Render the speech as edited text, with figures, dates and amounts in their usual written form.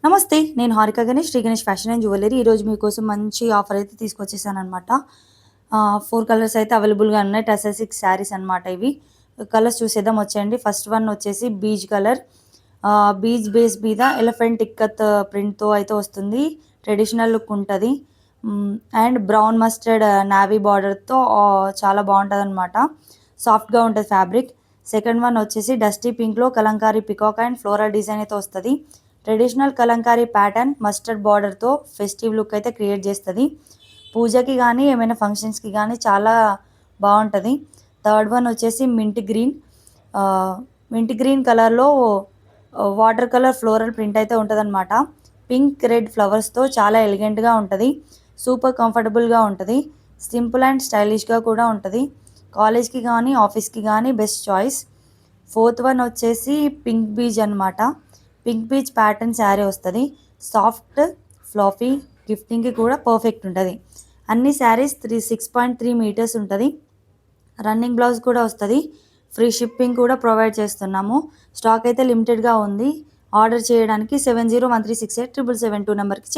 నమస్తే. నేను Harika Ganesh, Sri Ganesh fashion and jewellery. ఈరోజు మీకోసం మంచి ఆఫర్ అయితే తీసుకొచ్చేసాననమాట. 4 కలర్స్ అయితే అవైలబుల్‌గా ఉన్నాయి. 6 శారీస్ అనమాట ఇవి. కలర్స్ చూసేద్దాం వచ్చేయండి. ఫస్ట్ వన్ వచ్చేసి బీజ్ కలర్. బీజ్ బేస్ మీద ఎలిఫెంట్ ఇక్కత్ ప్రింట్‌తో అయితే వస్తుంది. ట్రెడిషనల్ లుక్ ఉంటది. అండ్ బ్రౌన్ మస్టర్డ్ నావీ బార్డర్‌తో చాలా బావుంటదనమాట. సాఫ్ట్‌గా ఉంటది ఫ్యాబ్రిక్. సెకండ్ వన్ వచ్చేసి డస్టీ పింక్‌లో kalamkari peacock and floral design అయితే వస్తది. ట్రెడిషనల్ కలంకారీ ప్యాటర్న్ మస్టర్డ్ బార్డర్తో ఫెస్టివ్ లుక్ అయితే క్రియేట్ చేస్తుంది. పూజకి కానీ ఏమైనా ఫంక్షన్స్కి కానీ చాలా బాగుంటుంది. థర్డ్ వన్ వచ్చేసి మింట్ గ్రీన్ కలర్లో వాటర్ కలర్ ఫ్లోరల్ ప్రింట్ అయితే ఉంటుందన్నమాట. పింక్ రెడ్ ఫ్లవర్స్తో చాలా ఎలిగెంట్గా ఉంటుంది. సూపర్ కంఫర్టబుల్గా ఉంటుంది. సింపుల్ అండ్ స్టైలిష్గా కూడా ఉంటుంది. కాలేజ్కి కానీ ఆఫీస్కి కానీ బెస్ట్ చాయిస్. ఫోర్త్ వన్ వచ్చేసి పింక్ బీజ్ అనమాట. పింక్ బీచ్ ప్యాటర్న్ శారీ వస్తుంది. సాఫ్ట్ ఫ్లాఫీ గిఫ్టింగ్కి కూడా పర్ఫెక్ట్ ఉంటుంది. అన్ని శారీస్ 6.3 మీటర్స్ ఉంటుంది. రన్నింగ్ బ్లౌజ్ కూడా వస్తుంది. ఫ్రీ షిప్పింగ్ కూడా ప్రొవైడ్ చేస్తున్నాము. స్టాక్ అయితే లిమిటెడ్గా ఉంది. ఆర్డర్ చేయడానికి 7013687772 నెంబర్కి చేయండి.